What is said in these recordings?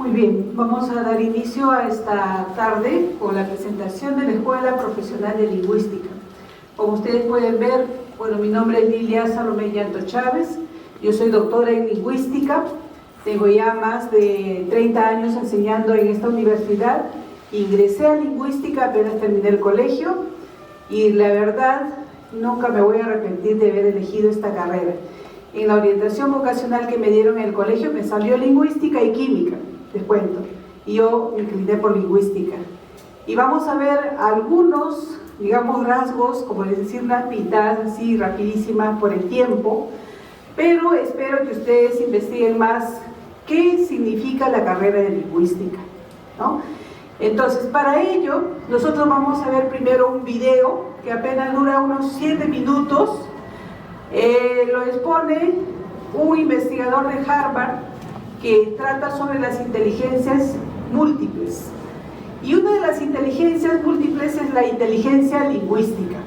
Muy bien, vamos a dar inicio a esta tarde con la presentación de la Escuela Profesional de Lingüística. Como ustedes pueden ver, bueno, mi nombre es Lilia Salomé Llanto Chávez, yo soy doctora en Lingüística, tengo ya más de 30 años enseñando en esta universidad, ingresé a Lingüística apenas terminé el colegio y la verdad nunca me voy a arrepentir de haber elegido esta carrera. En la orientación vocacional que me dieron en el colegio me salió Lingüística y Química, les cuento, y yo me incliné por Lingüística. Y vamos a ver algunos, digamos, rasgos, como les decía, unas pintadas así rapidísimas por el tiempo, pero espero que ustedes investiguen más qué significa la carrera de Lingüística, ¿no? Entonces, para ello, nosotros vamos a ver primero un video que apenas dura unos 7 minutos. Lo expone un investigador de Harvard que trata sobre las inteligencias múltiples. Y una de las inteligencias múltiples es la inteligencia lingüística.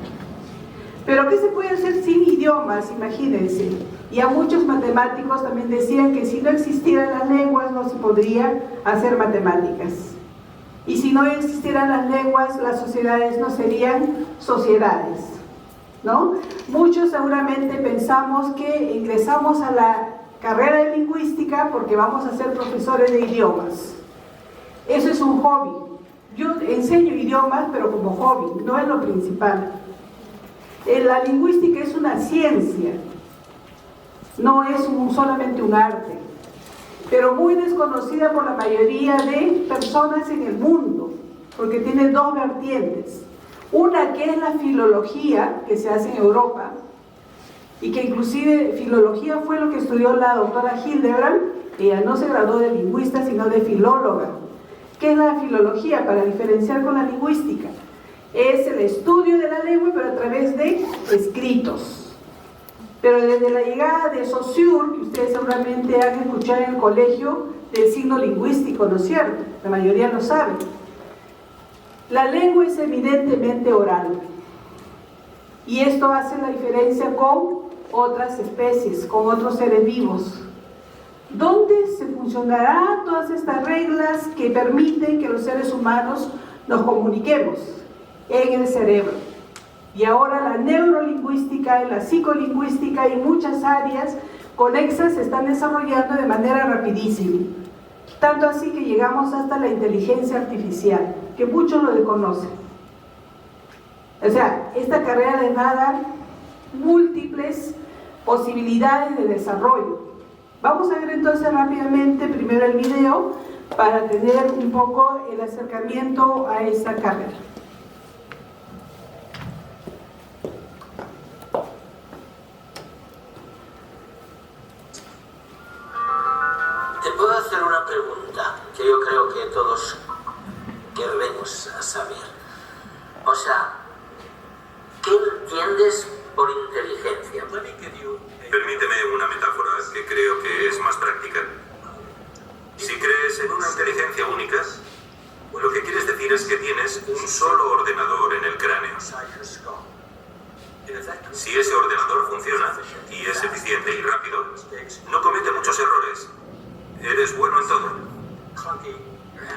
Pero ¿qué se puede hacer sin idiomas? Imagínense. Y a muchos matemáticos también decían que si no existieran las lenguas no se podría hacer matemáticas. Y si no existieran las lenguas, las sociedades no serían sociedades, ¿no? Muchos seguramente pensamos que ingresamos a la carrera de lingüística porque vamos a ser profesores de idiomas. Eso es un hobby. Yo enseño idiomas, pero como hobby, no es lo principal. La lingüística es una ciencia, no es solamente un arte, pero muy desconocida por la mayoría de personas en el mundo, porque tiene dos vertientes. Una que es la filología, que se hace en Europa, y que inclusive filología fue lo que estudió la doctora Hildebrand. Ella no se graduó de lingüista, sino de filóloga. ¿Qué es la filología? Para diferenciar con la lingüística. Es el estudio de la lengua, pero a través de escritos. Pero desde la llegada de Saussure, que ustedes seguramente han escuchado en el colegio, del signo lingüístico, ¿no es cierto? La mayoría lo sabe. La lengua es eminentemente oral. Y esto hace la diferencia con otras especies, con otros seres vivos. ¿Dónde se funcionarán todas estas reglas que permiten que los seres humanos nos comuniquemos? En el cerebro. Y ahora la neurolingüística y la psicolingüística y muchas áreas conexas se están desarrollando de manera rapidísima. Tanto así que llegamos hasta la inteligencia artificial, que muchos lo desconocen. O sea, esta carrera les va a dar múltiples posibilidades de desarrollo. Vamos a ver entonces rápidamente primero el video para tener un poco el acercamiento a esta carrera. Te puedo hacer una pregunta que yo creo que todos queremos saber. O sea, ¿qué entiendes por inteligencia? Permíteme una metáfora que creo que es más práctica. Si crees en una inteligencia única, lo que quieres decir es que tienes un solo ordenador en el cráneo. Si ese ordenador funciona y es eficiente y rápido, no comete muchos errores. Eres bueno en todo.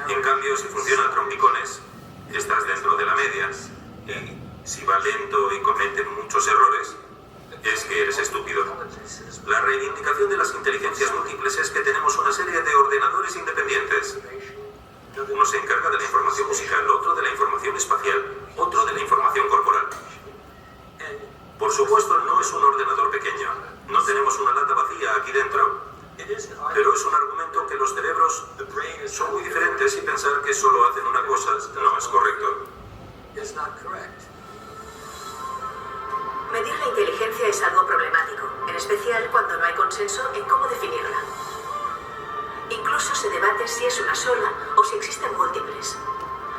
En cambio, si funciona a trompicones, estás dentro de la media. Y si va lento y comete muchos errores, es que eres estúpido. La reivindicación de las inteligencias múltiples es que tenemos una serie de ordenadores independientes. Uno se encarga de la información musical, otro de la información espacial, otro de la información corporal. Por supuesto, no es un ordenador pequeño. No tenemos una lata vacía aquí dentro. Pero es un argumento que los cerebros son muy diferentes y pensar que solo hacen una cosa no es correcto. Medir la inteligencia es algo problemático, en especial cuando no hay consenso en cómo definirla. Incluso se debate si es una sola o si existen múltiples.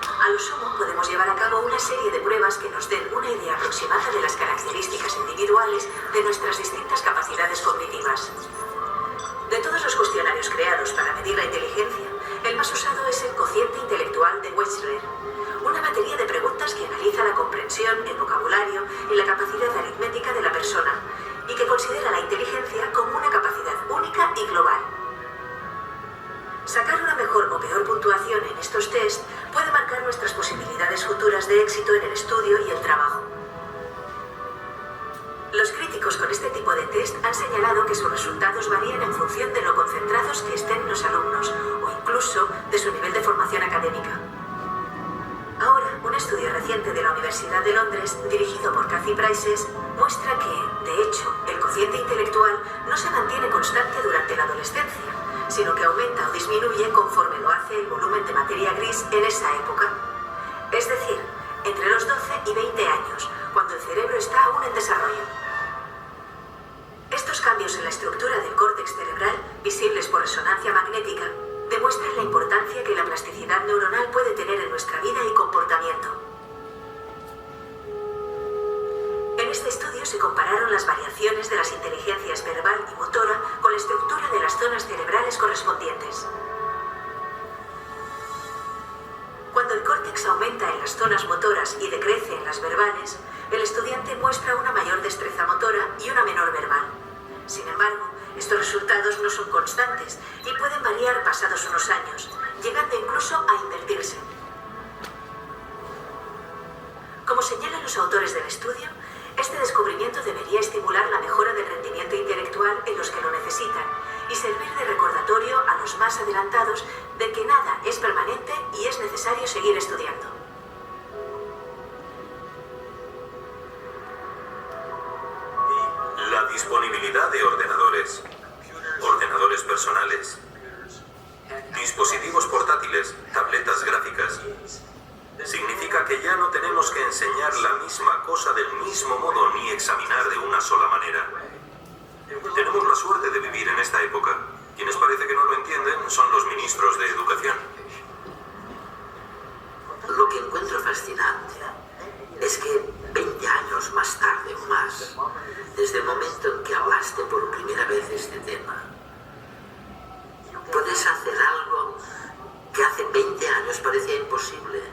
A lo sumo podemos llevar a cabo una serie de pruebas que nos den una idea aproximada de las características individuales de nuestras distintas capacidades cognitivas. De todos los cuestionarios creados para medir la inteligencia, el más usado es el cociente intelectual de Wechsler, una batería de preguntas que analiza la comprensión, el vocabulario y la capacidad aritmética de la persona, y que considera la inteligencia como una capacidad única y global. Sacar una mejor o científicos con este tipo de test han señalado que sus resultados varían en función de lo concentrados que estén los alumnos o incluso de su nivel de formación académica. Ahora, un estudio reciente de la Universidad de Londres, dirigido por Kathy Prices, muestra que, de hecho, el cociente intelectual no se mantiene constante durante la adolescencia, sino que aumenta o disminuye conforme lo hace el volumen de materia gris en esa época. Es decir, entre los 12 y 20 años, cuando el cerebro está aún en desarrollo. Estos cambios en la estructura del córtex cerebral, visibles por resonancia magnética, demuestran la importancia que la plasticidad neuronal puede tener en nuestra vida y comportamiento. En este estudio se compararon las variaciones de las inteligencias verbal y motora con la estructura de las zonas cerebrales correspondientes. Cuando el córtex aumenta en las zonas motoras y decrece en las verbales, el estudiante muestra una mayor destreza motora y una menor verbal. Sin embargo, estos resultados no son constantes y pueden variar pasados unos años, llegando incluso a invertirse. Como señalan los autores del estudio, este descubrimiento debería estimular la mejora del rendimiento intelectual en los que lo necesitan y servir de recordatorio a los más adelantados de que nada es permanente y es necesario seguir estudiando. La disponibilidad de ordenadores personales, dispositivos portátiles, tabletas gráficas, significa que ya no tenemos que enseñar la misma cosa del mismo modo ni examinar de una sola manera. Tenemos la suerte de vivir en esta época. Quienes parece que no lo entienden son los ministros de Educación. Lo que encuentro fascinante es que 20 años más tarde o más, desde el momento en que hablaste por primera vez de este tema, puedes hacer algo que hace 20 años parecía imposible.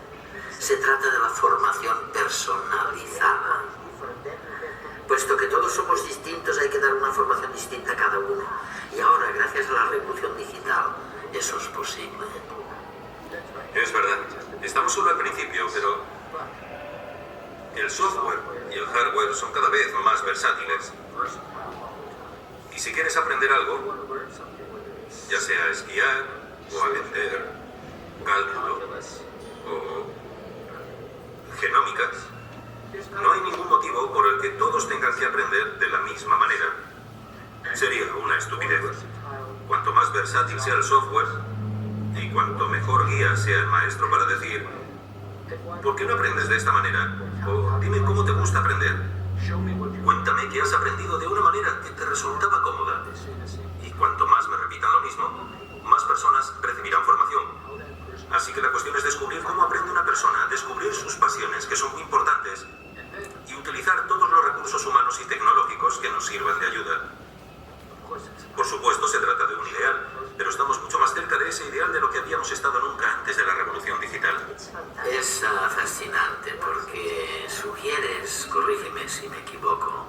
Se trata de la formación personalizada. Puesto que todos somos distintos, hay que dar una formación distinta a cada uno. Y ahora, gracias a la revolución digital, eso es posible. Es verdad, estamos solo al principio, pero el software y el hardware son cada vez más versátiles. Y si quieres aprender algo, ya sea a esquiar o a vender cálculo o genómicas, no hay ningún motivo por el que todos tengan que aprender de la misma manera. Sería una estupidez. Cuanto más versátil sea el software y cuanto mejor guía sea el maestro para decir ¿por qué no aprendes de esta manera? O dime cómo te gusta aprender. Cuéntame que has aprendido de una manera que te resultaba cómoda. Y cuanto más me repitan lo mismo, más personas recibirán formación. Así que la cuestión es descubrir cómo aprende una persona, descubrir sus pasiones, que son muy importantes, y utilizar todos los recursos humanos y tecnológicos que nos sirvan de ayuda. Por supuesto, se trata de un ideal, pero estamos mucho más cerca de ese ideal de lo que habíamos estado nunca antes de la revolución digital. Es fascinante porque sugieres, corrígeme si me equivoco,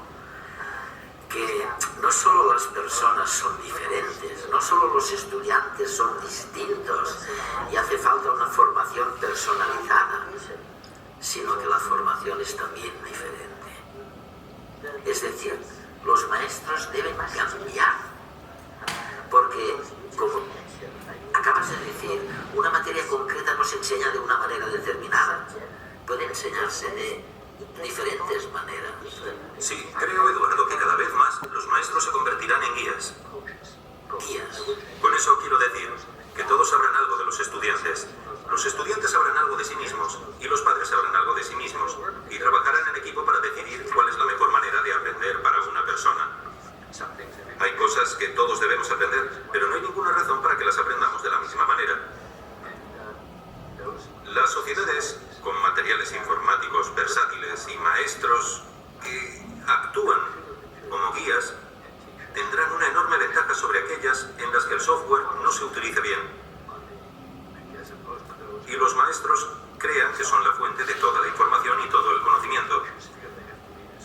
que no solo las personas son diferentes, no solo los estudiantes son distintos y hace falta una formación personalizada, sino que la formación es también diferente. Es decir, los maestros deben cambiar, porque, como acabas de decir, una materia concreta no se enseña de una manera determinada, puede enseñarse de diferentes maneras. Sí, creo, Eduardo, que cada vez más los maestros se convertirán en guías. Guías. Con eso quiero decir que todos sabrán algo de los estudiantes sabrán algo de sí mismos y los padres sabrán algo de sí mismos y trabajarán en equipo para decidir cuál es la mejor manera de aprender para una persona. Hay cosas que todos debemos aprender, pero no hay ninguna razón para que las aprendamos de la misma manera. Las sociedades con materiales informáticos versátiles y maestros que actúan como guías tendrán una enorme ventaja sobre aquellas en las que el software no se utilice bien. Y los maestros crean que son la fuente de toda la información y todo el conocimiento.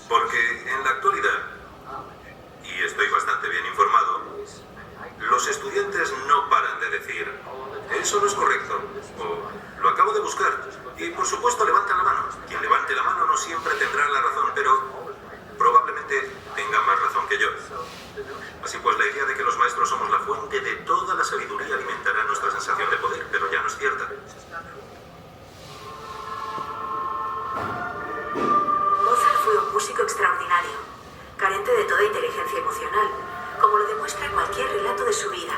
Porque en la actualidad, y estoy bastante bien informado, los estudiantes no paran de decir eso no es correcto, o lo acabo de buscar, y por supuesto levantan la mano. Quien levante la mano no siempre tendrá la razón, pero probablemente tenga más de su vida,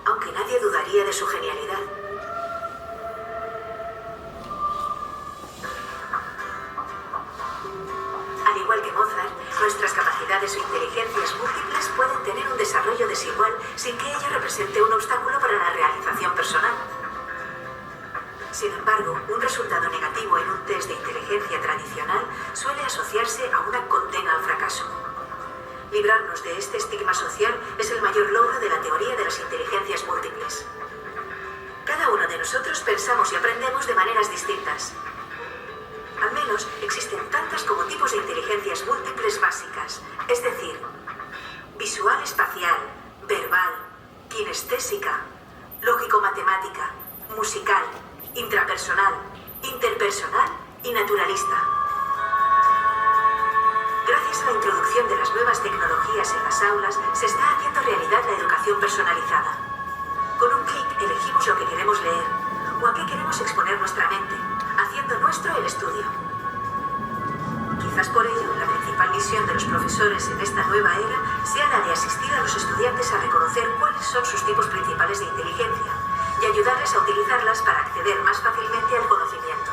aunque nadie dudaría de su genialidad. Al igual que Mozart, nuestras capacidades o inteligencias múltiples pueden tener un desarrollo desigual sin que ello represente un obstáculo para la realización personal. Sin embargo, un resultado negativo en un test de inteligencia tradicional suele asociarse a una condena al fracaso. Librarnos de este estigma social es el mayor logro de la teoría de las inteligencias múltiples. Cada uno de nosotros pensamos y aprendemos de maneras distintas. Al menos existen tantas como tipos de inteligencias múltiples básicas, es decir, visual espacial, verbal, kinestésica, lógico-matemática, musical, intrapersonal, interpersonal y naturalista. Gracias a la introducción de las nuevas tecnologías en las aulas, se está haciendo realidad la educación personalizada. Con un clic elegimos lo que queremos leer o a qué queremos exponer nuestra mente, haciendo nuestro el estudio. Quizás por ello, la principal misión de los profesores en esta nueva era sea la de asistir a los estudiantes a reconocer cuáles son sus tipos principales de inteligencia y ayudarles a utilizarlas para acceder más fácilmente al conocimiento.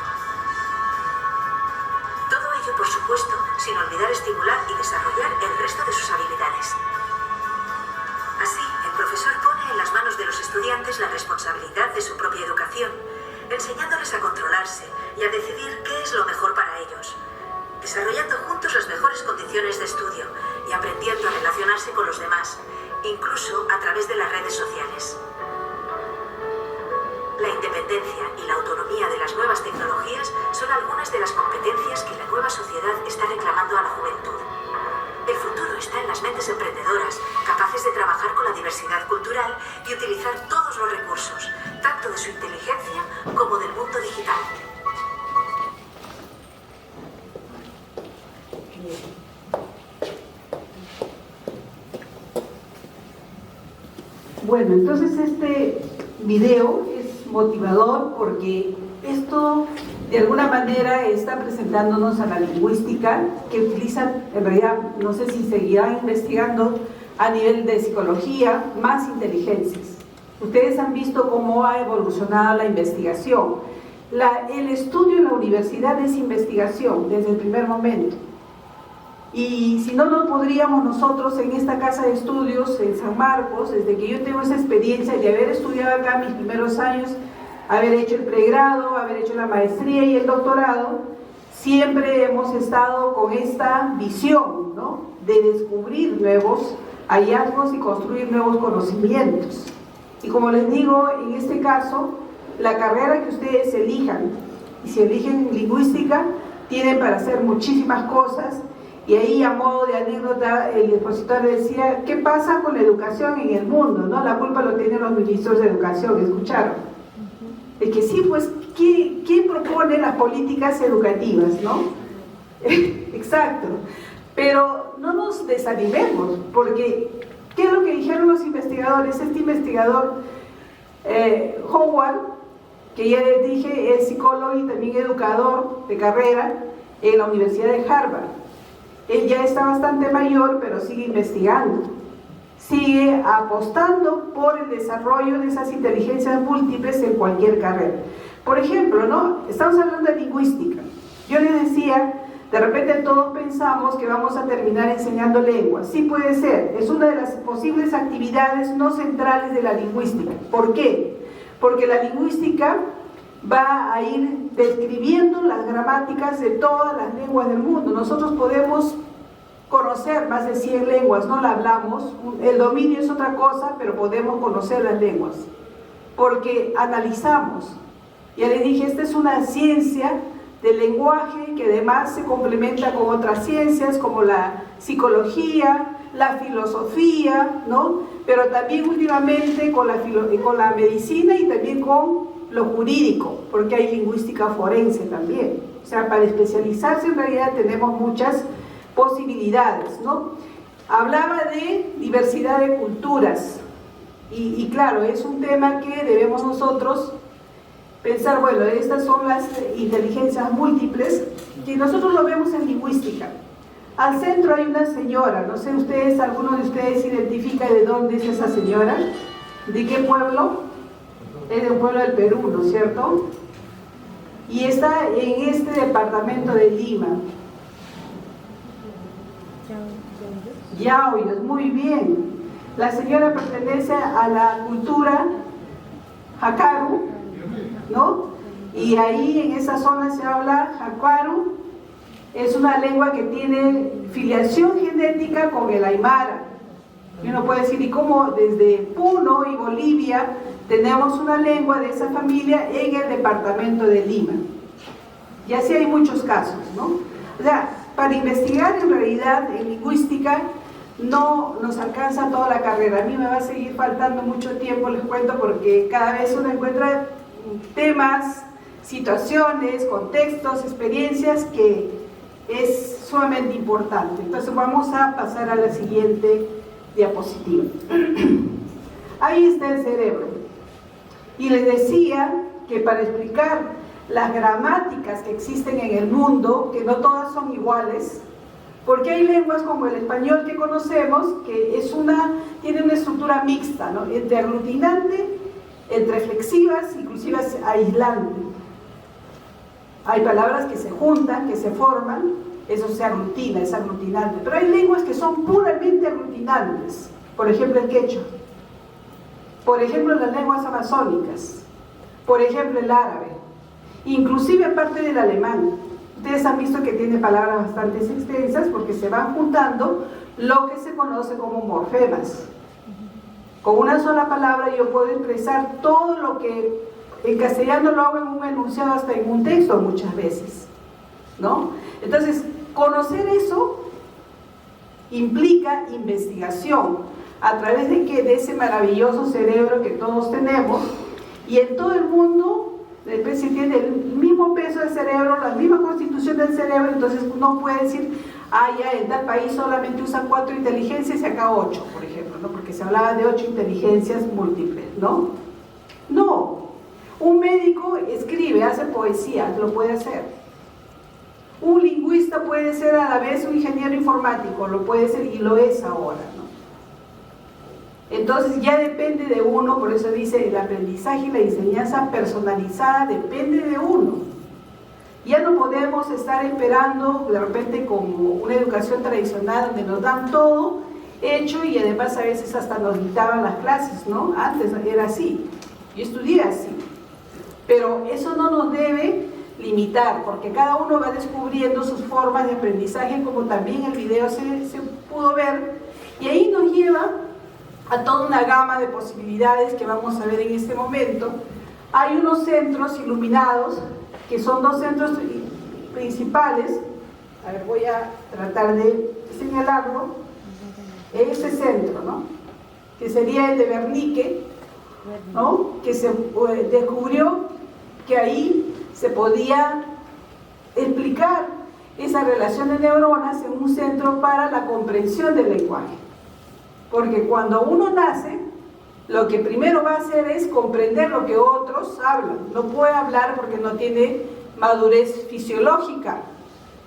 Todo ello, por supuesto, sin olvidar estimular y desarrollar el resto de sus habilidades. Así, el profesor pone en las manos de los estudiantes la responsabilidad de su propia educación, enseñándoles a controlarse y a decidir qué es lo mejor para ellos, desarrollando juntos las mejores condiciones de estudio y aprendiendo a relacionarse con los demás, incluso a través de las redes sociales. La independencia y la autonomía de las nuevas tecnologías son algunas de las competencias que la nueva sociedad está reclamando a la juventud. El futuro está en las mentes emprendedoras, capaces de trabajar con la diversidad cultural y utilizar todos los recursos, tanto de su inteligencia como del mundo digital. Bueno, entonces este video es motivador porque esto de alguna manera está presentándonos a la lingüística que utilizan, en realidad no sé si seguirán investigando a nivel de psicología, más inteligencias. Ustedes han visto cómo ha evolucionado la investigación. El estudio en la universidad es investigación desde el primer momento. Y si no, no podríamos nosotros en esta casa de estudios en San Marcos, desde que yo tengo esa experiencia de haber estudiado acá mis primeros años, haber hecho el pregrado, haber hecho la maestría y el doctorado, siempre hemos estado con esta visión, ¿no?, de descubrir nuevos hallazgos y construir nuevos conocimientos. Y como les digo, en este caso, la carrera que ustedes elijan, y si eligen lingüística, tienen para hacer muchísimas cosas. Y ahí, a modo de anécdota, el expositor decía, ¿qué pasa con la educación en el mundo? ¿No? La culpa lo tienen los ministros de educación, ¿escucharon? Es que sí, pues, ¿quién propone las políticas educativas, no? Exacto. Pero no nos desanimemos, porque ¿qué es lo que dijeron los investigadores? Este investigador, Howard, que ya les dije, es psicólogo y también educador de carrera en la Universidad de Harvard. Él ya está bastante mayor, pero sigue investigando. Sigue apostando por el desarrollo de esas inteligencias múltiples en cualquier carrera. Por ejemplo, ¿no?, estamos hablando de lingüística. Yo les decía, de repente todos pensamos que vamos a terminar enseñando lenguas. Sí puede ser, es una de las posibles actividades no centrales de la lingüística. ¿Por qué? Porque la lingüística va a ir describiendo las gramáticas de todas las lenguas del mundo. Nosotros podemos conocer más de 100 lenguas, no la hablamos, el dominio es otra cosa, pero podemos conocer las lenguas, porque analizamos. Ya les dije, esta es una ciencia del lenguaje que además se complementa con otras ciencias como la psicología, la filosofía, ¿no?, pero también últimamente con la medicina y también con lo jurídico, porque hay lingüística forense también. O sea, para especializarse en realidad tenemos muchas posibilidades, ¿no? Hablaba de diversidad de culturas y claro, es un tema que debemos nosotros pensar, bueno, estas son las inteligencias múltiples que nosotros lo vemos en lingüística. Al centro hay una señora, no sé ustedes, alguno de ustedes identifica de dónde es esa señora, de qué pueblo, es de un pueblo del Perú, ¿no es cierto? Y está en este departamento de Lima. Yauyos, muy bien. La señora pertenece a la cultura Jakaru, ¿no? Y ahí en esa zona se habla Jakaru. Es una lengua que tiene filiación genética con el aymara. Y uno puede decir, ¿y cómo desde Puno y Bolivia tenemos una lengua de esa familia en el departamento de Lima? Y así hay muchos casos, ¿no? O sea, para investigar en realidad en lingüística no nos alcanza toda la carrera. A mí me va a seguir faltando mucho tiempo, les cuento, porque cada vez uno encuentra temas, situaciones, contextos, experiencias que es sumamente importante. Entonces vamos a pasar a la siguiente diapositiva. Ahí está el cerebro. Y les decía que para explicar las gramáticas que existen en el mundo, que no todas son iguales, porque hay lenguas como el español que conocemos, que tiene una estructura mixta, ¿no? Entre aglutinante, entre flexivas, inclusive aislante. Hay palabras que se juntan, que se forman, eso se aglutina, es aglutinante. Pero hay lenguas que son puramente aglutinantes, por ejemplo el quechua, por ejemplo las lenguas amazónicas, por ejemplo el árabe, inclusive parte del alemán. Ustedes han visto que tiene palabras bastante extensas porque se van juntando lo que se conoce como morfemas. Con una sola palabra yo puedo expresar todo lo que en castellano lo hago en un enunciado, hasta en un texto muchas veces, ¿no? Entonces, conocer eso implica investigación. ¿A través de qué? De ese maravilloso cerebro que todos tenemos, y en todo el mundo la especie tiene el mismo peso del cerebro, la misma constitución del cerebro. Entonces uno puede decir, ya en tal país solamente usan 4 inteligencias y acá 8, por ejemplo, ¿no? Porque se hablaba de 8 inteligencias múltiples, ¿no? No, un médico escribe, hace poesía, lo puede hacer. Un lingüista puede ser a la vez un ingeniero informático, lo puede ser y lo es ahora, ¿no? Entonces ya depende de uno, por eso dice el aprendizaje y la enseñanza personalizada depende de uno. Ya no podemos estar esperando de repente como una educación tradicional donde nos dan todo hecho y además a veces hasta nos dictaban las clases, ¿no? Antes era así, yo estudié así, pero eso no nos debe limitar, porque cada uno va descubriendo sus formas de aprendizaje, como también el video se pudo ver, y ahí nos lleva a toda una gama de posibilidades que vamos a ver en este momento. Hay unos centros iluminados, que son 2 centros principales. A ver, voy a tratar de señalarlo. Ese centro, ¿no? Que sería el de Wernicke, ¿no? Que se descubrió que ahí se podía explicar esa relación de neuronas en un centro para la comprensión del lenguaje. Porque cuando uno nace, lo que primero va a hacer es comprender lo que otros hablan. No puede hablar porque no tiene madurez fisiológica,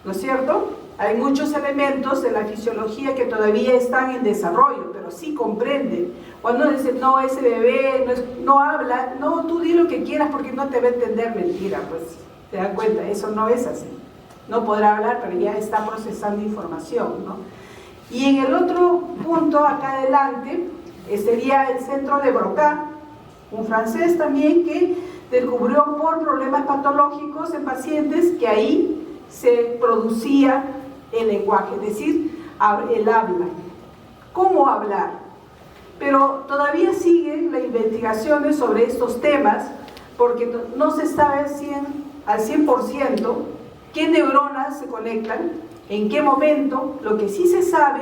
¿no es cierto? Hay muchos elementos de la fisiología que todavía están en desarrollo, pero sí comprende. Cuando uno dice, no, ese bebé no habla, no, tú di lo que quieras porque no te va a entender, mentira, pues te das cuenta, eso no es así. No podrá hablar, pero ya está procesando información, ¿no? Y en el otro punto, acá adelante, sería el centro de Broca, un francés también que descubrió por problemas patológicos en pacientes que ahí se producía el lenguaje, es decir, el habla. ¿Cómo hablar? Pero todavía siguen las investigaciones sobre estos temas porque no se sabe al 100% qué neuronas se conectan, en qué momento. Lo que sí se sabe,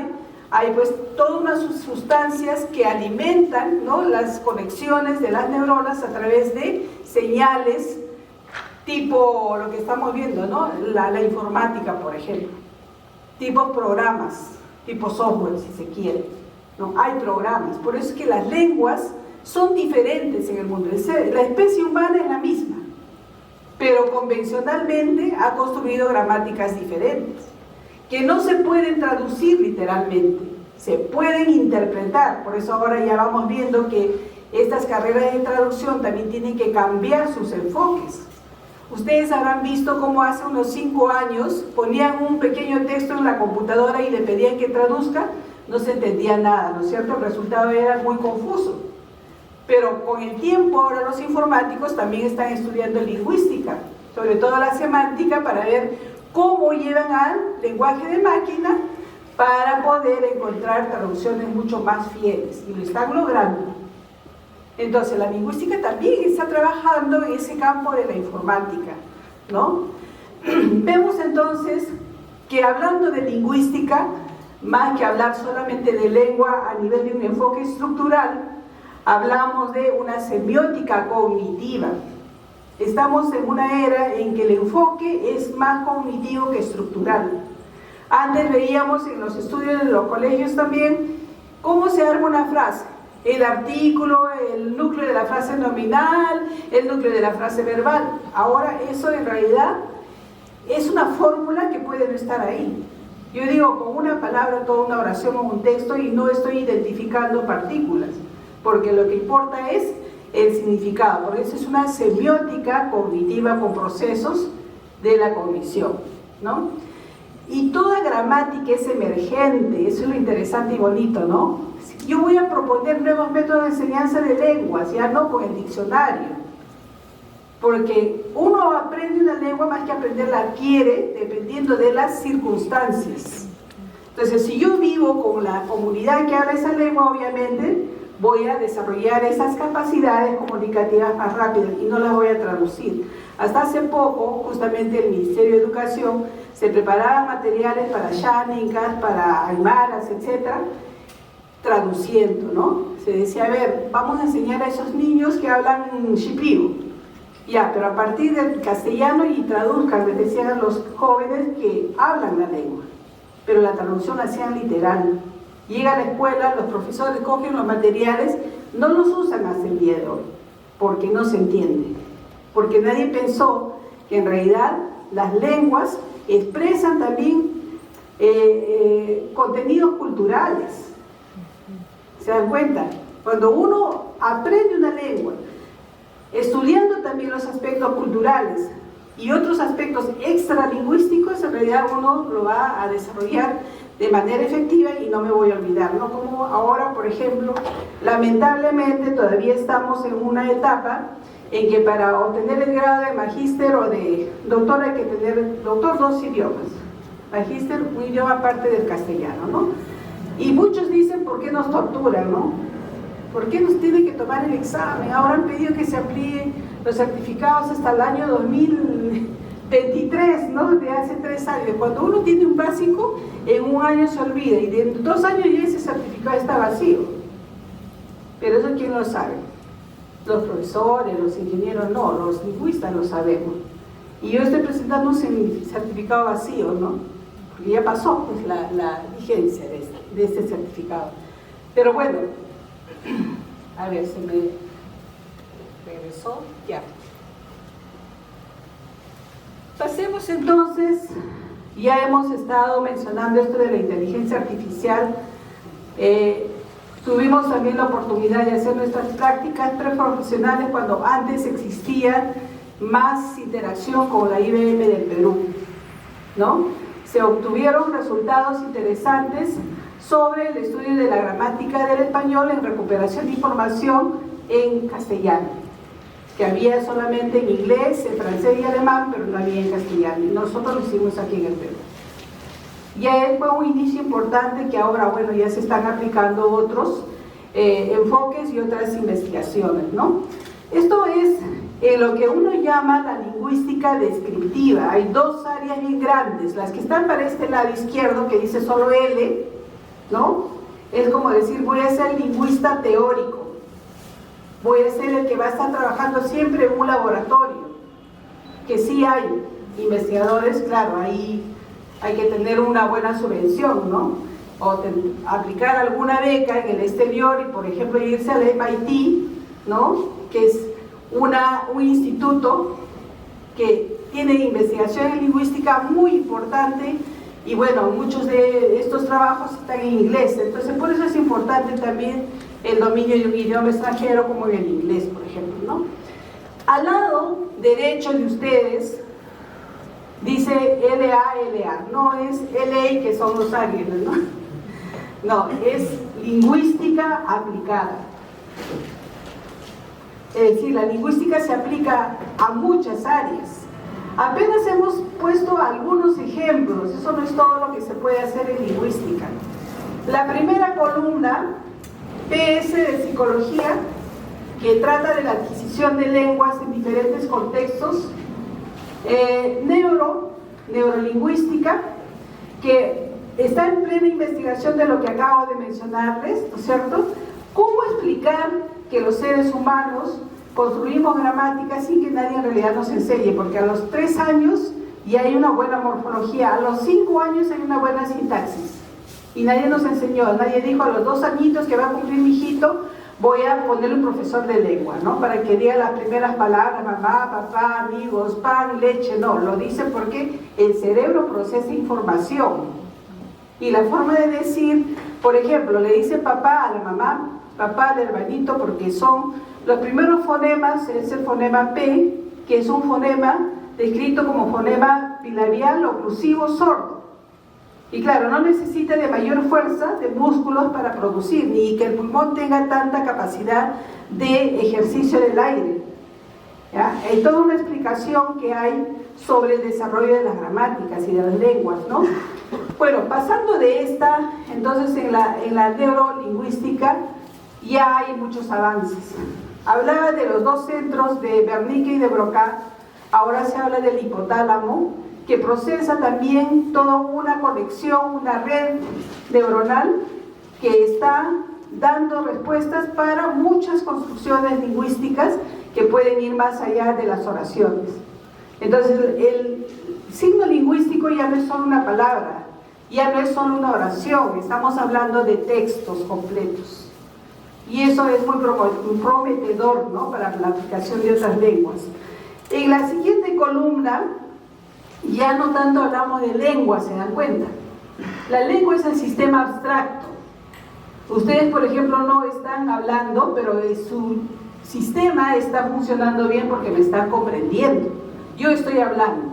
hay pues todas unas sustancias que alimentan, ¿no?, las conexiones de las neuronas a través de señales tipo lo que estamos viendo, ¿no? La informática, por ejemplo, tipo programas, tipo software, si se quiere, ¿no? Hay programas. Por eso es que las lenguas son diferentes en el mundo. La especie humana es la misma, pero convencionalmente ha construido gramáticas diferentes. que no se pueden traducir literalmente, se pueden interpretar. Por eso ahora ya vamos viendo que estas carreras de traducción también tienen que cambiar sus enfoques. Ustedes habrán visto cómo hace unos 5 años ponían un pequeño texto en la computadora y le pedían que traduzca, no se entendía nada, ¿no es cierto? El resultado era muy confuso. Pero con el tiempo ahora los informáticos también están estudiando lingüística, sobre todo la semántica, para ver cómo llevan al lenguaje de máquina para poder encontrar traducciones mucho más fieles, y lo están logrando. Entonces la lingüística también está trabajando en ese campo de la informática, ¿no? Vemos entonces que hablando de lingüística, más que hablar solamente de lengua a nivel de un enfoque estructural, hablamos de una semiótica cognitiva. Estamos en una era en que el enfoque es más cognitivo que estructural. Antes veíamos en los estudios de los colegios también cómo se arma una frase. El artículo, el núcleo de la frase nominal, el núcleo de la frase verbal. Ahora eso en realidad es una fórmula que puede no estar ahí. Yo digo con una palabra toda una oración o un texto y no estoy identificando partículas, porque lo que importa es el significado. Por eso es una semiótica cognitiva con procesos de la cognición, ¿no? Y toda gramática es emergente, eso es lo interesante y bonito, ¿no? Yo voy a proponer nuevos métodos de enseñanza de lenguas, ya no con el diccionario, porque uno aprende una lengua más que aprender la adquiere dependiendo de las circunstancias. Entonces, si yo vivo con la comunidad que habla esa lengua, obviamente voy a desarrollar esas capacidades comunicativas más rápidas y no las voy a traducir. Hasta hace poco, justamente el Ministerio de Educación se preparaba materiales para xánicas, para aymaras, etcétera, traduciendo, ¿no? Se decía, a ver, vamos a enseñar a esos niños que hablan shipibo, ya, pero a partir del castellano y traduzcan, les decían a los jóvenes que hablan la lengua, pero la traducción la hacían literal. Llega a la escuela, los profesores cogen los materiales, no los usan hasta el día de hoy, porque no se entiende, porque nadie pensó que en realidad las lenguas expresan también contenidos culturales. ¿Se dan cuenta? Cuando uno aprende una lengua, estudiando también los aspectos culturales y otros aspectos extralingüísticos, en realidad uno lo va a desarrollar de manera efectiva y no me voy a olvidar, ¿no? Como ahora, por ejemplo, lamentablemente todavía estamos en una etapa en que para obtener el grado de magíster o de doctor hay que tener, doctor, 2 idiomas, magíster, un idioma aparte del castellano, ¿no? Y muchos dicen, ¿por qué nos torturan, no? ¿Por qué nos tienen que tomar el examen? Ahora han pedido que se amplíen los certificados hasta el año 2023, ¿no? De hace 3 años. Cuando uno tiene un básico, en un año se olvida y de 2 años ya ese certificado está vacío. Pero eso ¿quién lo sabe? Los profesores, los ingenieros no, los lingüistas lo sabemos. Y yo estoy presentando un certificado vacío, ¿no? Porque ya pasó pues, la vigencia de este certificado. Pero bueno, a ver, se me regresó, ya. Pasemos entonces, ya hemos estado mencionando esto de la inteligencia artificial. Tuvimos también la oportunidad de hacer nuestras prácticas preprofesionales cuando antes existía más interacción con la IBM del Perú, ¿no? Se obtuvieron resultados interesantes sobre el estudio de la gramática del español en recuperación de información en castellano, que había solamente en inglés, en francés y alemán, pero no había en castellano, y nosotros lo hicimos aquí en el Perú. Ya fue un inicio importante que ahora, bueno, ya se están aplicando otros enfoques y otras investigaciones, ¿no? Esto es lo que uno llama la lingüística descriptiva. Hay 2 áreas bien grandes, las que están para este lado izquierdo, que dice solo L, ¿no? Es como decir, voy a ser lingüista teórico, voy a ser el que va a estar trabajando siempre en un laboratorio, que sí hay investigadores, claro, ahí hay que tener una buena subvención, ¿no? O aplicar alguna beca en el exterior y, por ejemplo, irse al MIT, ¿no? Que es un instituto que tiene investigación en lingüística muy importante y bueno, muchos de estos trabajos están en inglés, entonces por eso es importante también el dominio de un idioma extranjero como el inglés, por ejemplo, ¿no? Al lado derecho de ustedes dice LA, no es LA que son los ángeles, ¿no? No, es lingüística aplicada. Es decir, la lingüística se aplica a muchas áreas. Apenas hemos puesto algunos ejemplos, eso no es todo lo que se puede hacer en lingüística. La primera columna, PS de psicología, que trata de la adquisición de lenguas en diferentes contextos. Neurolingüística, que está en plena investigación de lo que acabo de mencionarles, ¿no es cierto? ¿Cómo explicar que los seres humanos construimos gramática sin que nadie en realidad nos enseñe? Porque a los 3 años ya hay una buena morfología, a los 5 años hay una buena sintaxis. Y nadie nos enseñó, nadie dijo a los 2 añitos que va a cumplir mi hijito, voy a ponerle un profesor de lengua, ¿no? Para que diga las primeras palabras, mamá, papá, amigos, pan, leche, no. Lo dice porque el cerebro procesa información. Y la forma de decir, por ejemplo, le dice papá a la mamá, papá al hermanito, porque son los primeros fonemas, es el fonema P, que es un fonema descrito como fonema bilabial oclusivo sordo. Y claro, no necesita de mayor fuerza de músculos para producir, ni que el pulmón tenga tanta capacidad de ejercicio del aire. ¿Ya? Hay toda una explicación que hay sobre el desarrollo de las gramáticas y de las lenguas, ¿no? Bueno, pasando de esta, entonces en la neurolingüística ya hay muchos avances. Hablaba de los 2 centros de Wernicke y de Broca, ahora se habla del hipotálamo, que procesa también toda una conexión, una red neuronal que está dando respuestas para muchas construcciones lingüísticas que pueden ir más allá de las oraciones. Entonces, el signo lingüístico ya no es solo una palabra, ya no es solo una oración, estamos hablando de textos completos. Y eso es muy prometedor, ¿no?, para la aplicación de otras lenguas. En la siguiente columna, ya no tanto hablamos de lengua, ¿se dan cuenta? La lengua es el sistema abstracto. Ustedes, por ejemplo, no están hablando, pero su sistema está funcionando bien porque me están comprendiendo. Yo estoy hablando.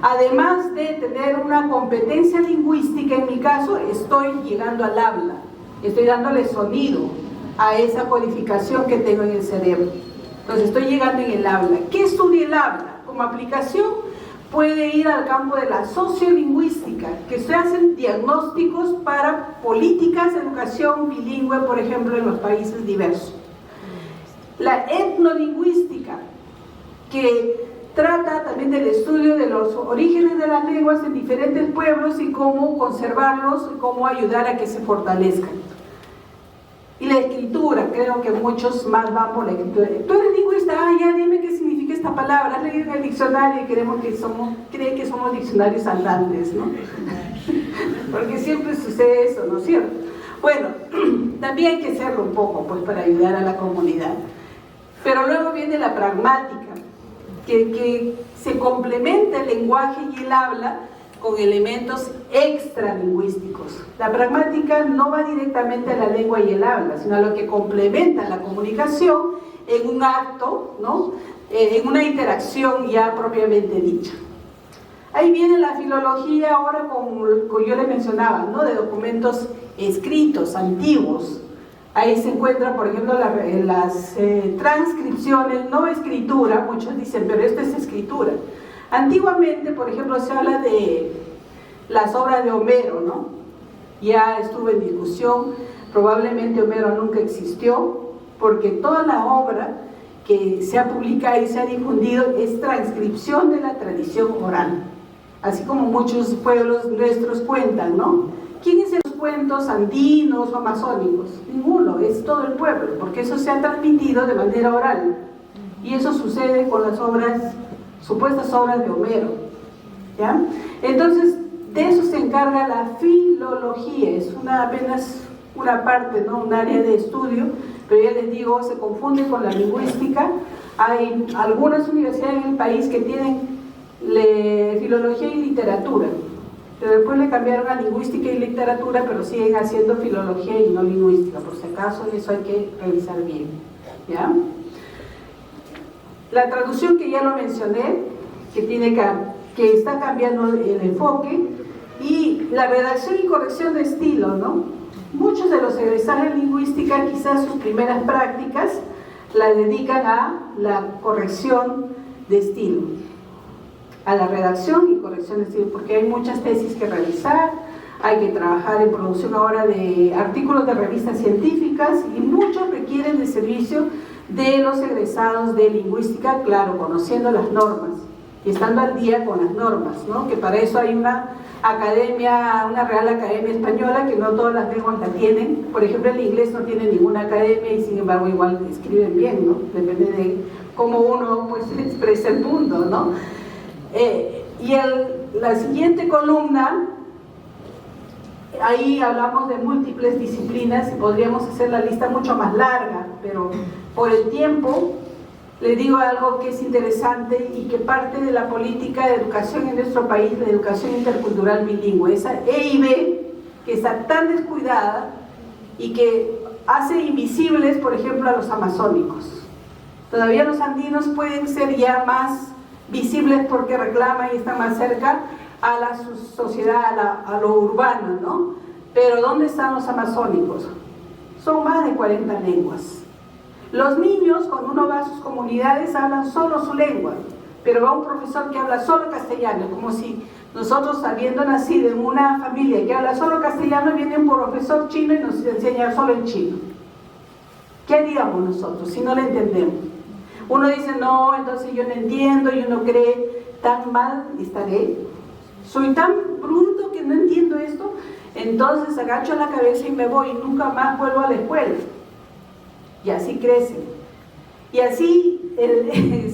Además de tener una competencia lingüística, en mi caso, estoy llegando al habla. Estoy dándole sonido a esa codificación que tengo en el cerebro. Entonces, estoy llegando en el habla. ¿Qué estudia el habla? Como aplicación, puede ir al campo de la sociolingüística, que se hacen diagnósticos para políticas de educación bilingüe, por ejemplo, en los países diversos. La etnolingüística, que trata también del estudio de los orígenes de las lenguas en diferentes pueblos y cómo conservarlos y cómo ayudar a que se fortalezcan. Y la escritura, creo que muchos más van por la escritura. Tú eres lingüista, ya dime qué significa esta palabra. Has leído en el diccionario y creen que somos diccionarios andantes, ¿no? Porque siempre sucede eso, ¿no es cierto? Bueno, también hay que hacerlo un poco, pues, para ayudar a la comunidad. Pero luego viene la pragmática, que se complementa el lenguaje y el habla con elementos extralingüísticos. La pragmática no va directamente a la lengua y el habla, sino a lo que complementa la comunicación en un acto, ¿no?, en una interacción ya propiamente dicha. Ahí viene la filología ahora, como yo le mencionaba, ¿no?, de documentos escritos, antiguos. Ahí se encuentran, por ejemplo, las transcripciones, no escritura. Muchos dicen, pero esto es escritura. Antiguamente, por ejemplo, se habla de las obras de Homero, ¿no? Ya estuvo en discusión, probablemente Homero nunca existió, porque toda la obra que se ha publicado y se ha difundido es transcripción de la tradición oral, así como muchos pueblos nuestros cuentan, ¿no? ¿Quién es los cuentos andinos o amazónicos? Ninguno, es todo el pueblo, porque eso se ha transmitido de manera oral, y eso sucede con las obras, supuestas obras de Homero, ¿ya? Entonces, de eso se encarga la filología, es apenas una parte, ¿no?, un área de estudio, pero ya les digo, se confunde con la lingüística. Hay algunas universidades en el país que tienen filología y literatura, pero después le cambiaron a lingüística y literatura, pero siguen haciendo filología y no lingüística, por si acaso eso hay que revisar bien, ¿ya? La traducción, que ya lo mencioné, que está cambiando el enfoque, y la redacción y corrección de estilo, ¿no? Muchos de los egresados en lingüística quizás sus primeras prácticas la dedican a la corrección de estilo, a la redacción y corrección de estilo, porque hay muchas tesis que revisar, hay que trabajar en producción ahora de artículos de revistas científicas, y muchos requieren de servicio de los egresados de lingüística, claro, conociendo las normas y estando al día con las normas, ¿no? Que para eso hay una academia, una Real Academia Española, que no todas las lenguas la tienen. Por ejemplo, el inglés no tiene ninguna academia y sin embargo igual escriben bien, ¿no? Depende de cómo uno pues expresa el punto, ¿no? La siguiente columna, ahí hablamos de múltiples disciplinas y podríamos hacer la lista mucho más larga, pero por el tiempo les digo algo que es interesante y que parte de la política de educación en nuestro país, la educación intercultural bilingüe, esa EIB que está tan descuidada y que hace invisibles, por ejemplo, a los amazónicos. Todavía los andinos pueden ser ya más visibles porque reclaman y están más cerca a la sociedad, a lo urbano, ¿no? Pero ¿dónde están los amazónicos? Son más de 40 lenguas. Los niños, cuando uno va a sus comunidades, hablan solo su lengua, pero va un profesor que habla solo castellano, como si nosotros, habiendo nacido en una familia que habla solo castellano, viene un profesor chino y nos enseña solo en chino. ¿Qué haríamos nosotros si no le entendemos? Uno dice, no, entonces yo no entiendo, y uno cree, tan mal estaré, soy tan bruto que no entiendo esto, entonces agacho la cabeza y me voy y nunca más vuelvo a la escuela. Y así crecen. Y así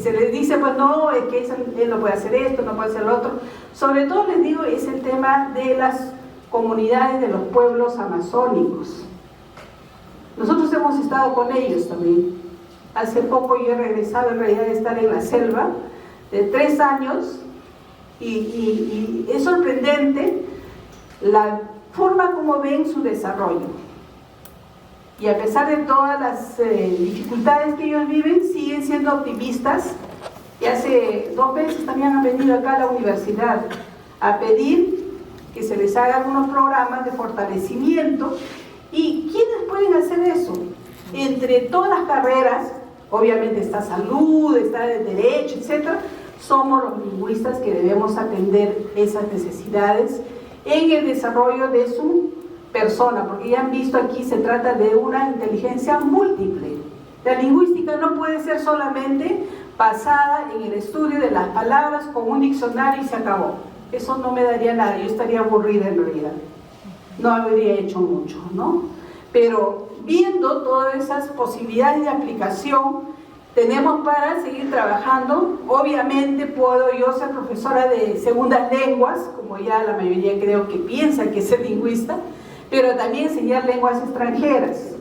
se les dice, pues no, es que él no puede hacer esto, no puede hacer lo otro. Sobre todo les digo, es el tema de las comunidades de los pueblos amazónicos. Nosotros hemos estado con ellos también. Hace poco yo he regresado en realidad de estar en la selva de 3 años y es sorprendente la forma como ven su desarrollo. Y a pesar de todas las dificultades que ellos viven, siguen siendo optimistas. Y hace 2 veces también han venido acá a la universidad a pedir que se les haga algunos programas de fortalecimiento. ¿Y quiénes pueden hacer eso? Entre todas las carreras, obviamente está salud, está de derecho, etc., somos los lingüistas que debemos atender esas necesidades en el desarrollo de su persona, porque ya han visto aquí, se trata de una inteligencia múltiple. La lingüística no puede ser solamente basada en el estudio de las palabras con un diccionario y se acabó. Eso no me daría nada, yo estaría aburrida en realidad. No habría hecho mucho, ¿no? Pero viendo todas esas posibilidades de aplicación, tenemos para seguir trabajando. Obviamente puedo yo ser profesora de segundas lenguas, como ya la mayoría creo que piensa que es ser lingüista, pero también enseñar lenguas extranjeras,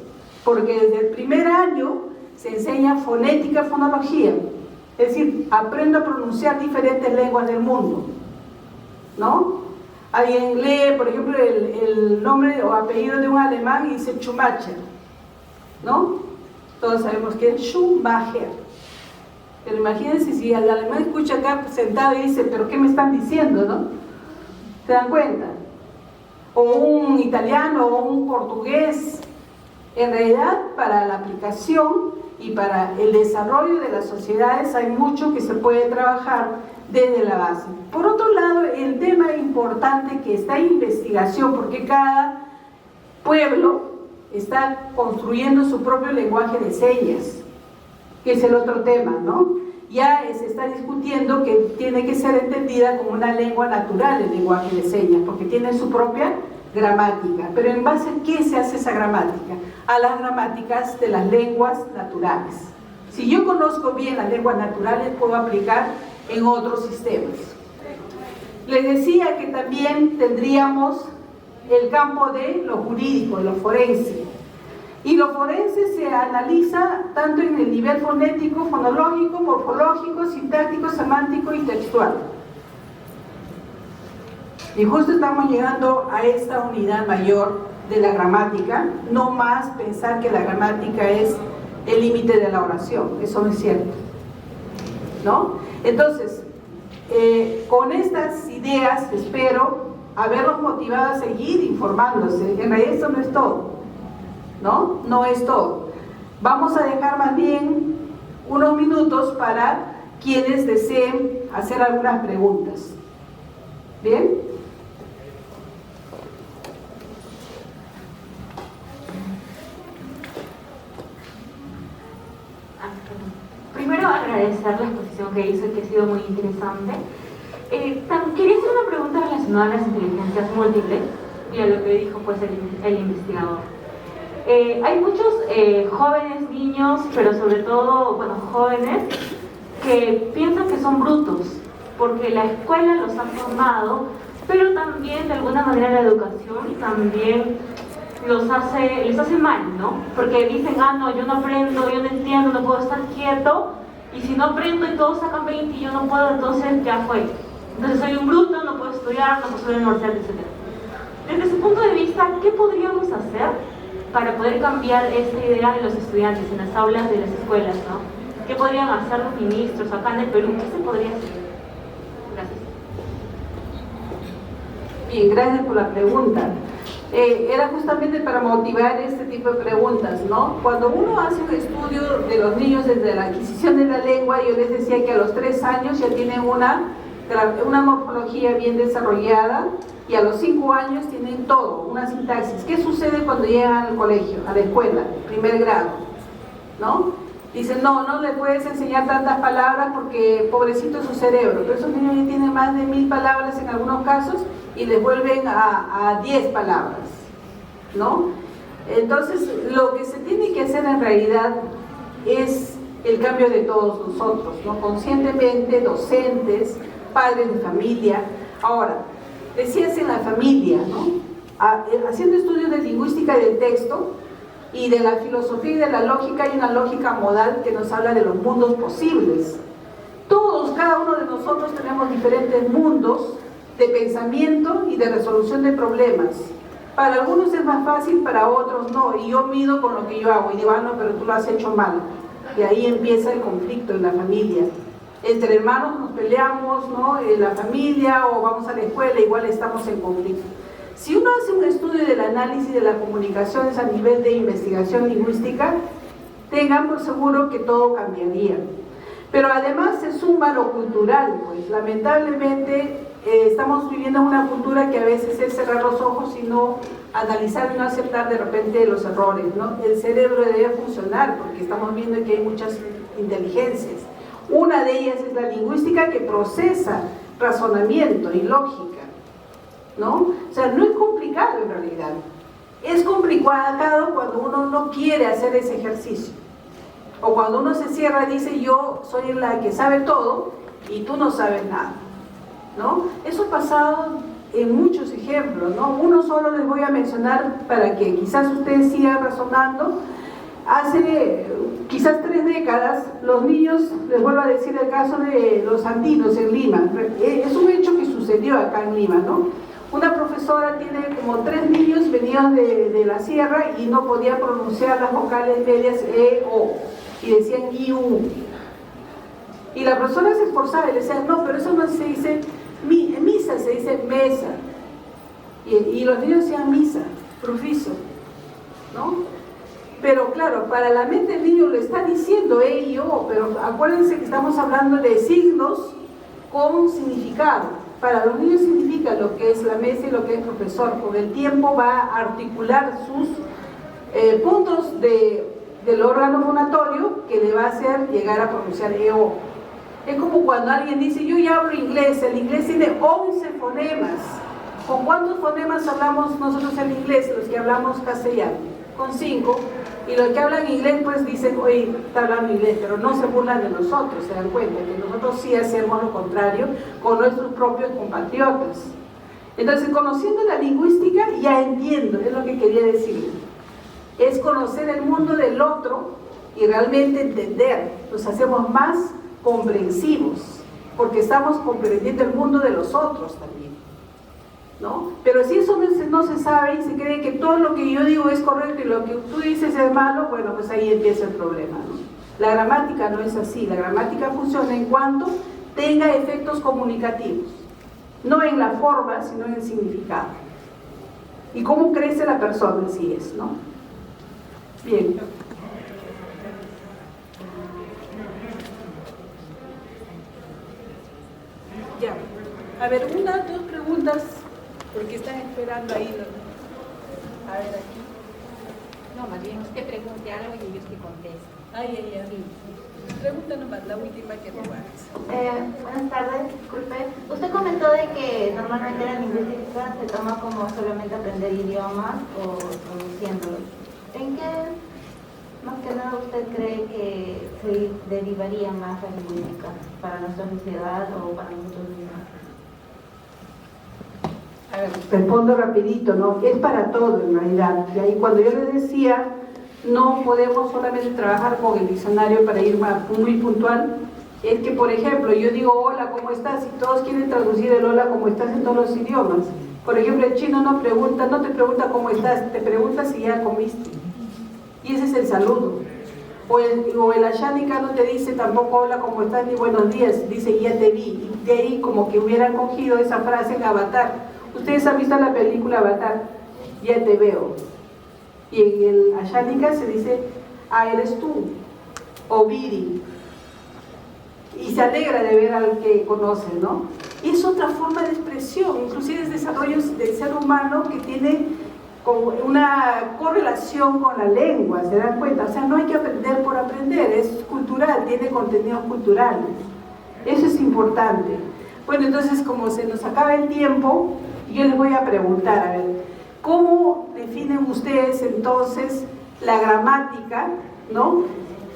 porque desde el primer año se enseña fonética, fonología, es decir, aprendo a pronunciar diferentes lenguas del mundo, ¿no? Alguien lee, por ejemplo, el nombre o apellido de un alemán y dice Schumacher, ¿no? Todos sabemos que es Schumacher, pero imagínense si el alemán escucha acá sentado y dice, ¿pero qué me están diciendo, no? ¿Se dan cuenta? O un italiano o un portugués. En realidad, para la aplicación y para el desarrollo de las sociedades hay mucho que se puede trabajar desde la base. Por otro lado, el tema importante que está en investigación, porque cada pueblo está construyendo su propio lenguaje de señas, que es el otro tema, ¿no? Ya se está discutiendo que tiene que ser entendida como una lengua natural el lenguaje de señas, porque tiene su propia gramática. Pero ¿en base a qué se hace esa gramática? A las gramáticas de las lenguas naturales. Si yo conozco bien las lenguas naturales, puedo aplicar en otros sistemas. Les decía que también tendríamos el campo de lo jurídico, lo forense. Y lo forense se analiza tanto en el nivel fonético, fonológico, morfológico, sintáctico, semántico y textual. Y justo estamos llegando a esta unidad mayor de la gramática, no más pensar que la gramática es el límite de la oración, eso no es cierto, ¿no? Entonces, con estas ideas espero haberlos motivado a seguir informándose. En realidad esto no es todo, ¿no? No es todo. Vamos a dejar más bien unos minutos para quienes deseen hacer algunas preguntas. ¿Bien? Primero agradecer la exposición que hizo, que ha sido muy interesante. Quería hacer una pregunta relacionada a las inteligencias múltiples y a lo que dijo pues el investigador. Hay muchos jóvenes, niños, pero sobre todo, bueno, jóvenes, que piensan que son brutos, porque la escuela los ha formado, pero también de alguna manera la educación también les hace mal, ¿no? Porque dicen, no, yo no aprendo, yo no entiendo, no puedo estar quieto, y si no aprendo y todos sacan 20 y yo no puedo, entonces ya fue. Entonces soy un bruto, no puedo estudiar, no puedo estudiar en la universidad, etc. Desde su punto de vista, ¿qué podríamos hacer para poder cambiar esta idea de los estudiantes en las aulas de las escuelas, ¿no? ¿Qué podrían hacer los ministros acá en el Perú? ¿Qué se podría hacer? Gracias. Bien, gracias por la pregunta. Era justamente para motivar este tipo de preguntas, ¿no? Cuando uno hace un estudio de los niños desde la adquisición de la lengua, yo les decía que a los 3 años ya tienen una morfología bien desarrollada, y a los 5 años tienen todo, una sintaxis. ¿Qué sucede cuando llegan al colegio, a la escuela, primer grado? ¿No? Dicen, no le puedes enseñar tantas palabras porque pobrecito es su cerebro, pero esos niños ya tienen más de 1000 palabras en algunos casos y les vuelven a 10 palabras, ¿no? Entonces, lo que se tiene que hacer en realidad es el cambio de todos nosotros, ¿no? Conscientemente, docentes, padres de familia. Ahora, decías en la familia, ¿no? Haciendo estudios de lingüística y del texto y de la filosofía y de la lógica, hay una lógica modal que nos habla de los mundos posibles. Todos, cada uno de nosotros tenemos diferentes mundos de pensamiento y de resolución de problemas. Para algunos es más fácil, para otros no, y yo mido con lo que yo hago y digo, no, pero tú lo has hecho mal. Y ahí empieza el conflicto en la familia. Entre hermanos nos peleamos, ¿no? En la familia, o vamos a la escuela, igual estamos en conflicto. Si uno hace un estudio del análisis de las comunicaciones a nivel de investigación lingüística, tengan por seguro que todo cambiaría. Pero además se suma lo cultural, pues lamentablemente estamos viviendo en una cultura que a veces es cerrar los ojos y no analizar y no aceptar de repente los errores, ¿no? El cerebro debe funcionar porque estamos viendo que hay muchas inteligencias. Una de ellas es la lingüística, que procesa razonamiento y lógica, ¿no? O sea, no es complicado en realidad. Es complicado cuando uno no quiere hacer ese ejercicio. O cuando uno se cierra y dice, yo soy la que sabe todo y tú no sabes nada, ¿no? Eso ha pasado en muchos ejemplos, ¿no? Uno solo les voy a mencionar para que quizás ustedes sigan razonando. Hace quizás 3 décadas, los niños, les vuelvo a decir el caso de los andinos en Lima, es un hecho que sucedió acá en Lima, ¿no? Una profesora tiene como 3 niños venidos de la sierra y no podían pronunciar las vocales medias E, O, y decían I, U. Y la profesora se esforzaba y le decía, no, pero eso no se dice misa, se dice mesa. Y los niños decían misa, profiso, ¿no? Pero claro, para la mente el niño lo está diciendo y O, pero acuérdense que estamos hablando de signos con significado. Para los niños significa lo que es la mesa y lo que es profesor. Con el tiempo va a articular sus puntos del órgano fonatorio que le va a hacer llegar a pronunciar EO. Es como cuando alguien dice, yo ya hablo inglés, el inglés tiene 11 fonemas. ¿Con cuántos fonemas hablamos nosotros en inglés, los que hablamos castellano? Con 5. Y los que hablan inglés pues dicen, oye, está hablando inglés, pero no se burlan de nosotros, se dan cuenta que nosotros sí hacemos lo contrario con nuestros propios compatriotas. Entonces, conociendo la lingüística, ya entiendo, es lo que quería decir. Es conocer el mundo del otro y realmente entender, nos hacemos más comprensivos, porque estamos comprendiendo el mundo de los otros también. ¿no? Pero si eso no se sabe y se cree que todo lo que yo digo es correcto y lo que tú dices es malo, bueno, pues ahí empieza el problema, ¿no? La gramática no es así, la gramática funciona en cuanto tenga efectos comunicativos, no en la forma, sino en el significado. Y cómo crece la persona en sí es, ¿no? Bien. Ya. A ver, dos preguntas, porque están esperando ahí. A ver, aquí. No, más bien usted pregunte algo y ellos que contesten. Ay. Sí. Pregunta nomás, la última que no va. Buenas tardes, disculpe. Usted comentó de que normalmente la lingüística se toma como solamente aprender idiomas o traduciéndolos. ¿En qué, más que nada, usted cree que se derivaría más la lingüística para nuestra sociedad o para nosotros mismos? A ver, respondo rapidito, ¿no? Es para todo en realidad. Y ahí cuando yo les decía, no podemos solamente trabajar con el diccionario para ir muy puntual, es que, por ejemplo, yo digo hola, ¿cómo estás? Y todos quieren traducir el hola, ¿cómo estás? En todos los idiomas. Por ejemplo, el chino no te pregunta cómo estás, te pregunta si ya comiste. Y ese es el saludo. O el ashánica no te dice tampoco hola, ¿cómo estás? Ni buenos días, dice ya te vi. Y de ahí como que hubieran cogido esa frase en Avatar. Ustedes han visto la película Avatar, ya te veo. Y en el ashánica se dice, eres tú, o Viri. Y se alegra de ver al que conoce, ¿no? Y es otra forma de expresión, inclusive es desarrollo del ser humano que tiene como una correlación con la lengua, ¿se dan cuenta? O sea, no hay que aprender por aprender, es cultural, tiene contenidos culturales. Eso es importante. Bueno, entonces, como se nos acaba el tiempo, yo les voy a preguntar, a ver, ¿cómo definen ustedes entonces la gramática, ¿no?,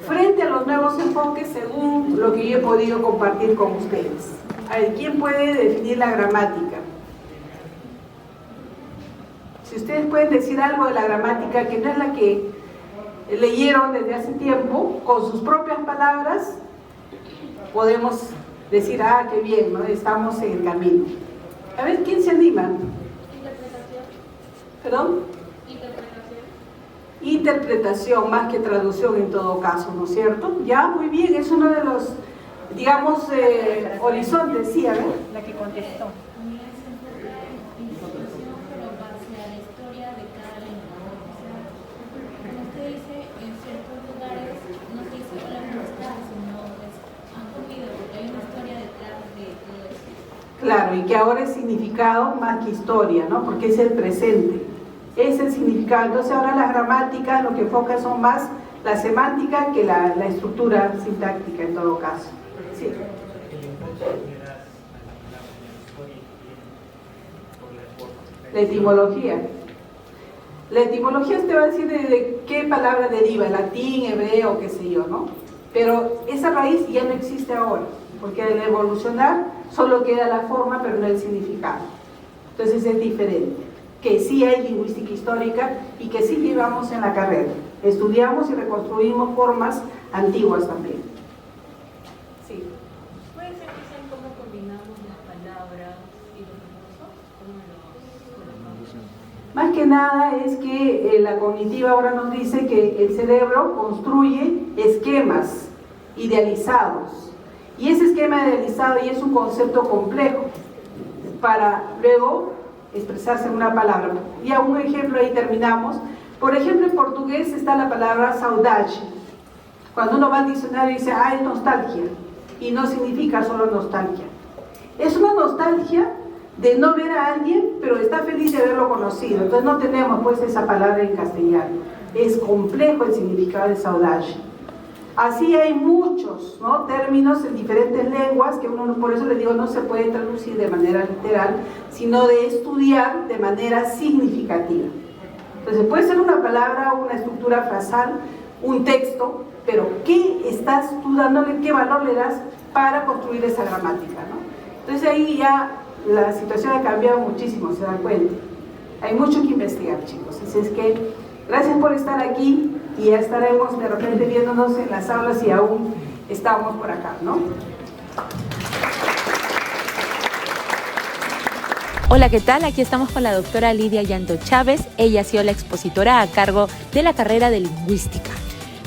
frente a los nuevos enfoques según lo que yo he podido compartir con ustedes? A ver, ¿quién puede definir la gramática? Si ustedes pueden decir algo de la gramática que no es la que leyeron desde hace tiempo, con sus propias palabras, podemos decir, qué bien, ¿no?, estamos en el camino. A ver, ¿quién se anima? Interpretación. ¿Perdón? Interpretación más que traducción en todo caso, ¿no es cierto? Ya, muy bien, es uno de los, digamos, horizontes, sí, a ver. La que contestó. Pero base a la historia de cada lengua. O sea, como usted dice, en ciertos lugares no se dice hola, ¿cómo estás? Sino pues han comido, porque hay una historia detrás de todo eso. Claro, y que ahora es significado más que historia, ¿no? Porque es el presente, es el significado. Entonces ahora las gramáticas lo que enfocan son más la semántica que la estructura sintáctica en todo caso. Sí. La etimología. La etimología te va a decir de qué palabra deriva, latín, hebreo, qué sé yo, ¿no? Pero esa raíz ya no existe ahora, porque al evolucionar solo queda la forma, pero no el significado. Entonces es diferente, que sí hay lingüística histórica y que sí llevamos en la carrera. Estudiamos y reconstruimos formas antiguas también. Sí. ¿Puede ser que sean cómo combinamos las palabras y los recursos? Más que nada es que la cognitiva ahora nos dice que el cerebro construye esquemas idealizados. Y ese esquema idealizado ya es un concepto complejo para luego expresarse en una palabra. Y a un ejemplo, ahí terminamos. Por ejemplo, en portugués está la palabra saudade. Cuando uno va al diccionario dice, es nostalgia. Y no significa solo nostalgia. Es una nostalgia de no ver a alguien, pero está feliz de haberlo conocido. Entonces no tenemos pues esa palabra en castellano. Es complejo el significado de saudade. Así hay muchos, ¿no?, términos en diferentes lenguas que uno, por eso les digo, no se puede traducir de manera literal, sino de estudiar de manera significativa. Entonces puede ser una palabra, una estructura frasal, un texto, pero ¿qué estás tú dándole, qué valor le das para construir esa gramática, ¿no? Entonces ahí ya la situación ha cambiado muchísimo, se dan cuenta. Hay mucho que investigar, chicos. Así es que gracias por estar aquí y ya estaremos de repente viéndonos en las aulas si aún estamos por acá, ¿no? Hola, ¿qué tal? Aquí estamos con la doctora Lidia Llanto Chávez. Ella ha sido la expositora a cargo de la carrera de Lingüística.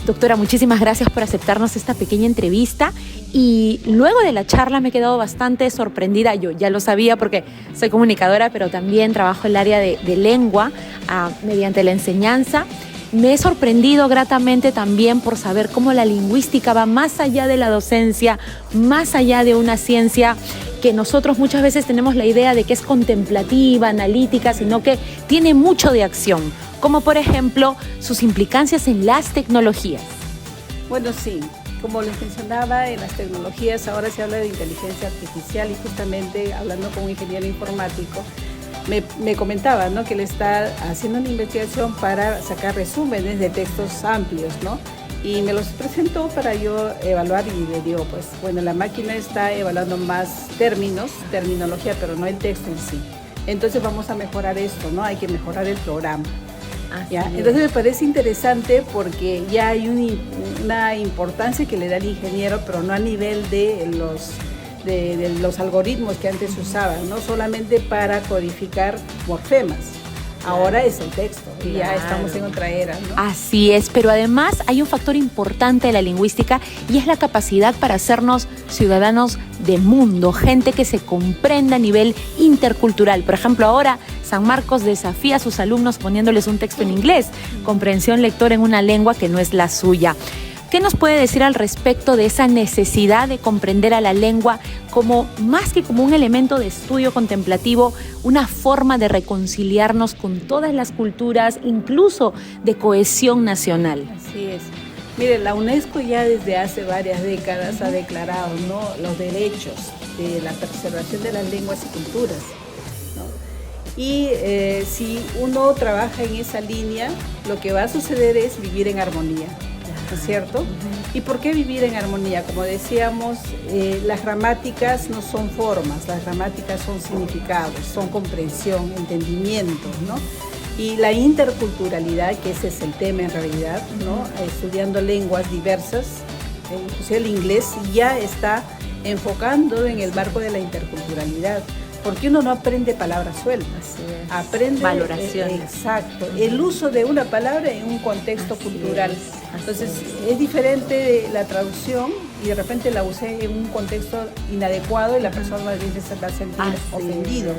Doctora, muchísimas gracias por aceptarnos esta pequeña entrevista y luego de la charla me he quedado bastante sorprendida. Yo ya lo sabía porque soy comunicadora, pero también trabajo en el área de lengua mediante la enseñanza. Me he sorprendido gratamente también por saber cómo la lingüística va más allá de la docencia, más allá de una ciencia que nosotros muchas veces tenemos la idea de que es contemplativa, analítica, sino que tiene mucho de acción, como por ejemplo sus implicancias en las tecnologías. Bueno, sí, como les mencionaba, en las tecnologías ahora se habla de inteligencia artificial y justamente hablando con un ingeniero informático, me comentaba, ¿no?, que él está haciendo una investigación para sacar resúmenes de textos amplios, ¿no? Y me los presentó para yo evaluar y le digo, pues bueno, la máquina está evaluando más terminología, pero no el texto en sí. Entonces vamos a mejorar esto, ¿no? Hay que mejorar el programa. ¿Ya? Entonces me parece interesante porque ya hay una importancia que le da el ingeniero, pero no a nivel de los algoritmos que antes se usaban, no solamente para codificar morfemas. Ahora es el texto y ya estamos en otra era, ¿no? Así es, pero además hay un factor importante de la lingüística y es la capacidad para hacernos ciudadanos de mundo, gente que se comprenda a nivel intercultural. Por ejemplo, ahora San Marcos desafía a sus alumnos poniéndoles un texto en inglés, comprensión lectora en una lengua que no es la suya. ¿Qué nos puede decir al respecto de esa necesidad de comprender a la lengua como más que como un elemento de estudio contemplativo, una forma de reconciliarnos con todas las culturas, incluso de cohesión nacional? Así es. Mire, la UNESCO ya desde hace varias décadas ha declarado, ¿no?, los derechos de la preservación de las lenguas y culturas, ¿no? Y si uno trabaja en esa línea, lo que va a suceder es vivir en armonía. ¿No es cierto? ¿Y por qué vivir en armonía? Como decíamos, las gramáticas no son formas, las gramáticas son significados, son comprensión, entendimiento, ¿no? Y la interculturalidad, que ese es el tema en realidad, ¿no? Estudiando lenguas diversas, inclusive el inglés ya está enfocando en el marco de la interculturalidad. Porque uno no aprende palabras sueltas, aprende valoraciones. Exacto, el uso de una palabra en un contexto cultural. Entonces es diferente la traducción y de repente la usé en un contexto inadecuado y la persona más bien se va a sentir ofendido,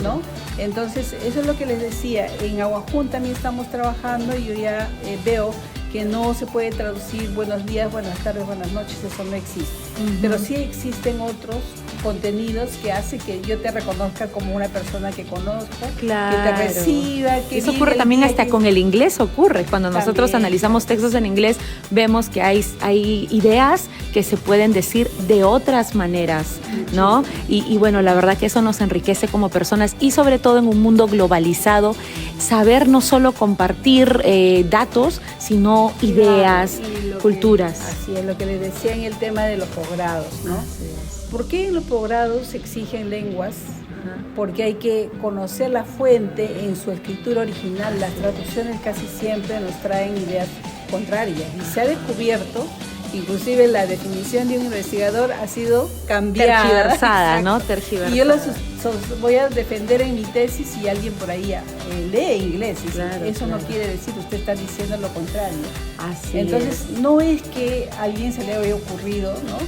¿no? Entonces eso es lo que les decía, en Aguajún también estamos trabajando y yo ya veo que no se puede traducir buenos días, buenas tardes, buenas noches, eso no existe. Pero sí existen otros contenidos que hace que yo te reconozca como una persona que conozco, que te reciba, que eso ocurre también hasta con el inglés ocurre. Cuando nosotros analizamos textos en inglés, vemos que hay ideas que se pueden decir de otras maneras, ¿no? Y bueno, la verdad que eso nos enriquece como personas y sobre todo en un mundo globalizado, saber no solo compartir datos, sino ideas, culturas. Así es, lo que les decía en el tema de los posgrados, ¿no? ¿Por qué en los posgrados se exigen lenguas? Porque hay que conocer la fuente en su escritura original. Las traducciones casi siempre nos traen ideas contrarias. Y se ha descubierto, inclusive la definición de un investigador ha sido cambiada. Tergiversada, ¿no? Tergiversada. Y yo los voy a defender en mi tesis y alguien por ahí lee inglés. Eso no quiere decir, usted está diciendo lo contrario. Entonces, no es que a alguien se le haya ocurrido, ¿no?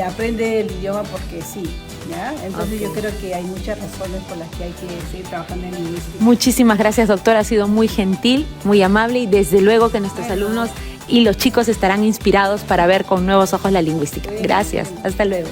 Aprende el idioma porque sí, ¿ya? Entonces yo creo que hay muchas razones por las que hay que seguir trabajando en lingüística. Muchísimas gracias, doctora. Ha sido muy gentil, muy amable y desde luego que nuestros alumnos y los chicos estarán inspirados para ver con nuevos ojos la lingüística. Gracias. Hasta luego.